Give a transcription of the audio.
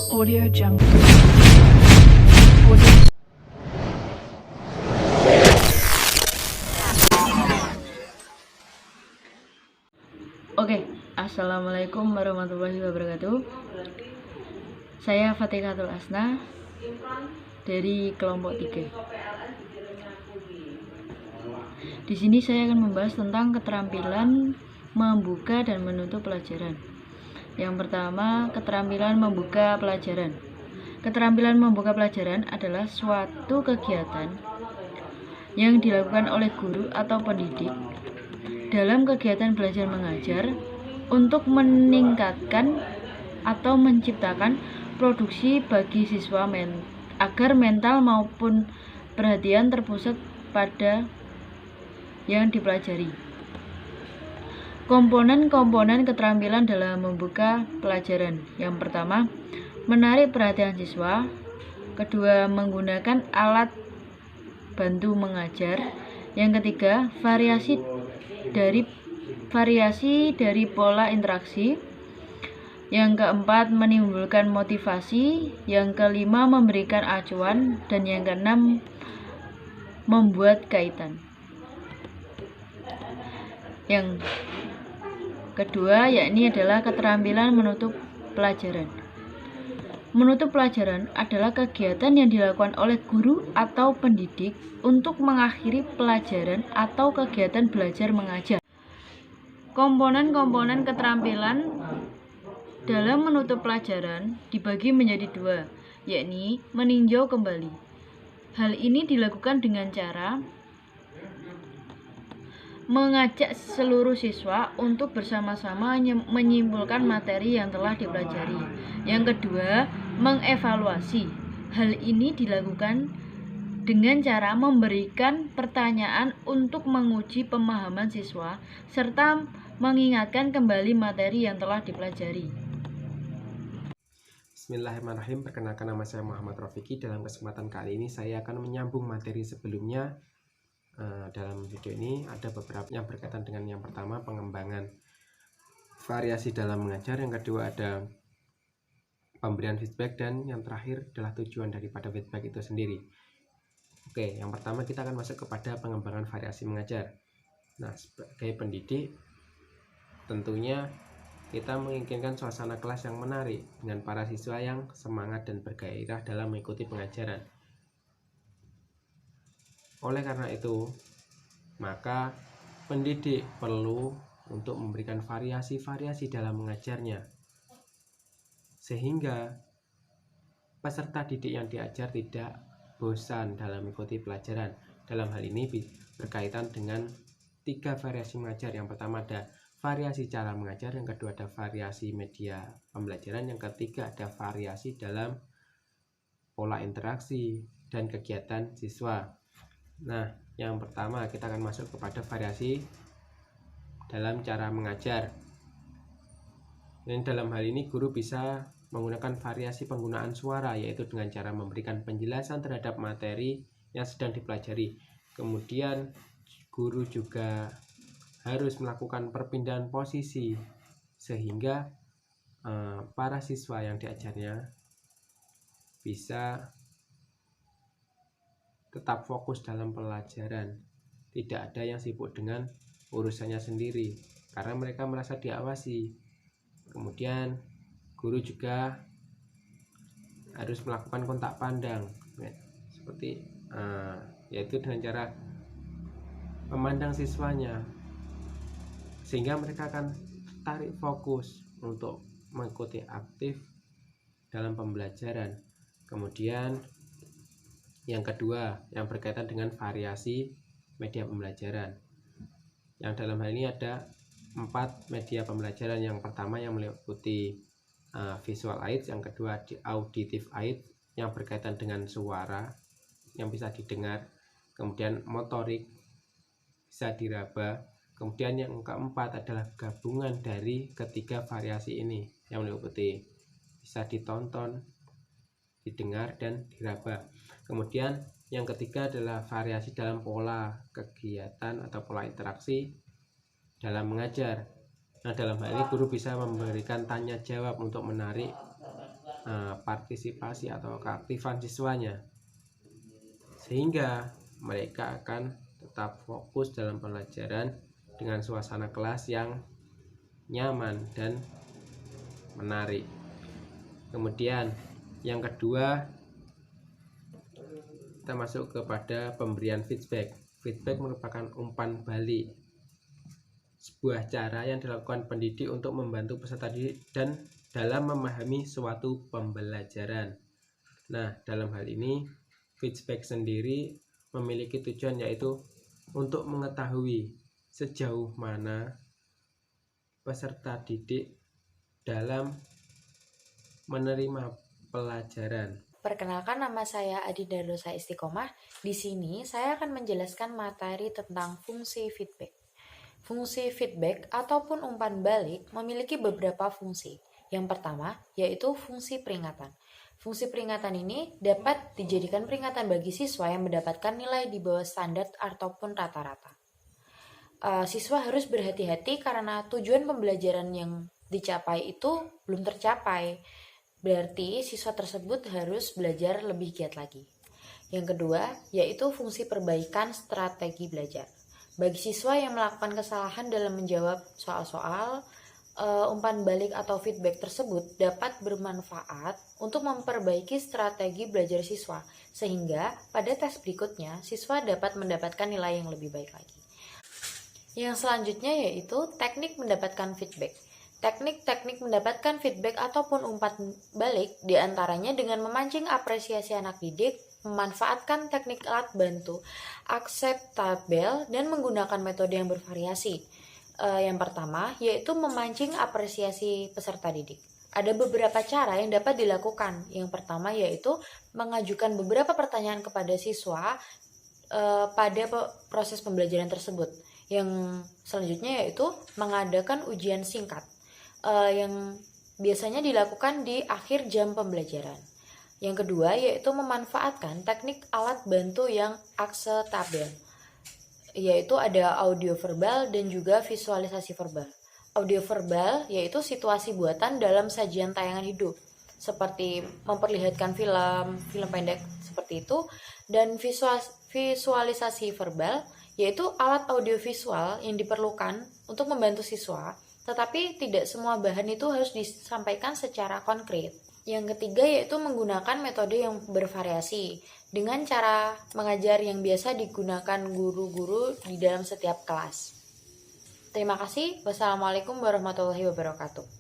Audio Jungle. Audio. Oke, assalamualaikum warahmatullahi wabarakatuh. Saya Fatikatul Asna dari kelompok 3. Di sini saya akan membahas tentang keterampilan membuka dan menutup pelajaran. Yang pertama, keterampilan membuka pelajaran. Keterampilan membuka pelajaran adalah suatu kegiatan yang dilakukan oleh guru atau pendidik dalam kegiatan belajar mengajar untuk meningkatkan atau menciptakan produksi bagi siswa agar mental maupun perhatian terpusat pada yang dipelajari. Komponen-komponen keterampilan dalam membuka pelajaran. Yang pertama, menarik perhatian siswa. Kedua, menggunakan alat bantu mengajar. Yang ketiga, variasi dari pola interaksi. Yang keempat, menimbulkan motivasi. Yang kelima, memberikan acuan. Dan yang keenam, membuat kaitan. Yang kedua yakni adalah keterampilan menutup pelajaran. Menutup pelajaran adalah kegiatan yang dilakukan oleh guru atau pendidik untuk mengakhiri pelajaran atau kegiatan belajar mengajar. Komponen-komponen keterampilan dalam menutup pelajaran dibagi menjadi dua, yakni meninjau kembali. Hal ini dilakukan dengan cara mengajak seluruh siswa untuk bersama-sama menyimpulkan materi yang telah dipelajari. Yang kedua, mengevaluasi. Hal ini dilakukan dengan cara memberikan pertanyaan untuk menguji pemahaman siswa serta mengingatkan kembali materi yang telah dipelajari. Bismillahirrahmanirrahim. Perkenalkan, nama saya Muhammad Rofiki. Dalam kesempatan kali ini saya akan menyambung materi sebelumnya. Dalam video ini ada beberapa yang berkaitan dengan yang pertama, pengembangan variasi dalam mengajar. Yang kedua ada pemberian feedback, dan yang terakhir adalah tujuan daripada feedback itu sendiri. Oke, yang pertama kita akan masuk kepada pengembangan variasi mengajar. Nah, sebagai pendidik tentunya kita menginginkan suasana kelas yang menarik dengan para siswa yang semangat dan bergairah dalam mengikuti pengajaran. Oleh karena itu, maka pendidik perlu untuk memberikan variasi-variasi dalam mengajarnya, sehingga peserta didik yang diajar tidak bosan dalam mengikuti pelajaran. Dalam hal ini berkaitan dengan 3 variasi mengajar. Yang pertama ada variasi cara mengajar, yang kedua ada variasi media pembelajaran, yang ketiga ada variasi dalam pola interaksi dan kegiatan siswa. Nah, yang pertama kita akan masuk kepada variasi dalam cara mengajar. Dan dalam hal ini guru bisa menggunakan variasi penggunaan suara, yaitu dengan cara memberikan penjelasan terhadap materi yang sedang dipelajari. Kemudian guru juga harus melakukan perpindahan posisi sehingga para siswa yang diajarnya bisa tetap fokus dalam pelajaran, tidak ada yang sibuk dengan urusannya sendiri karena mereka merasa diawasi. Kemudian guru juga harus melakukan kontak pandang, seperti yaitu dengan cara memandang siswanya, sehingga mereka akan tarik fokus untuk mengikuti aktif dalam pembelajaran. Kemudian yang kedua yang berkaitan dengan variasi media pembelajaran, yang dalam hal ini ada 4 media pembelajaran. Yang pertama yang meliputi visual aids, yang kedua auditive aids yang berkaitan dengan suara yang bisa didengar, kemudian motorik bisa diraba, kemudian yang keempat adalah gabungan dari ketiga variasi ini yang meliputi bisa ditonton, didengar, dan diraba. Kemudian yang ketiga adalah variasi dalam pola kegiatan atau pola interaksi dalam mengajar. Nah, dalam hal ini guru bisa memberikan tanya jawab untuk menarik partisipasi atau keaktifan siswanya, sehingga mereka akan tetap fokus dalam pelajaran dengan suasana kelas yang nyaman dan menarik. Kemudian yang kedua, kita masuk kepada pemberian feedback. Feedback merupakan umpan balik, sebuah cara yang dilakukan pendidik untuk membantu peserta didik dan dalam memahami suatu pembelajaran. Nah, dalam hal ini feedback sendiri memiliki tujuan yaitu untuk mengetahui sejauh mana peserta didik dalam menerima pelajaran. Perkenalkan, nama saya Adinda Rosa Istiqomah. Di sini saya akan menjelaskan materi tentang fungsi feedback. Fungsi feedback ataupun umpan balik memiliki beberapa fungsi. Yang pertama yaitu fungsi peringatan. Fungsi peringatan ini dapat dijadikan peringatan bagi siswa yang mendapatkan nilai di bawah standar ataupun rata-rata. Siswa harus berhati-hati karena tujuan pembelajaran yang dicapai itu belum tercapai. Berarti siswa tersebut harus belajar lebih giat lagi. Yang kedua yaitu fungsi perbaikan strategi belajar. Bagi siswa yang melakukan kesalahan dalam menjawab soal-soal, umpan balik atau feedback tersebut dapat bermanfaat untuk memperbaiki strategi belajar siswa, sehingga pada tes berikutnya siswa dapat mendapatkan nilai yang lebih baik lagi. Yang selanjutnya yaitu teknik mendapatkan feedback. Teknik-teknik mendapatkan feedback ataupun umpan balik diantaranya dengan memancing apresiasi anak didik, memanfaatkan teknik alat bantu, akseptabel, dan menggunakan metode yang bervariasi. Yang pertama yaitu memancing apresiasi peserta didik. Ada beberapa cara yang dapat dilakukan. Yang pertama yaitu mengajukan beberapa pertanyaan kepada siswa pada proses pembelajaran tersebut. Yang selanjutnya yaitu mengadakan ujian singkat yang biasanya dilakukan di akhir jam pembelajaran. Yang kedua yaitu memanfaatkan teknik alat bantu yang akseptabel, yaitu ada audio verbal dan juga visualisasi verbal. Audio verbal yaitu situasi buatan dalam sajian tayangan hidup, seperti memperlihatkan film pendek seperti itu, dan visualisasi verbal yaitu alat audiovisual yang diperlukan untuk membantu siswa, tetapi tidak semua bahan itu harus disampaikan secara konkret. Yang ketiga yaitu menggunakan metode yang bervariasi dengan cara mengajar yang biasa digunakan guru-guru di dalam setiap kelas. Terima kasih. Wassalamualaikum warahmatullahi wabarakatuh.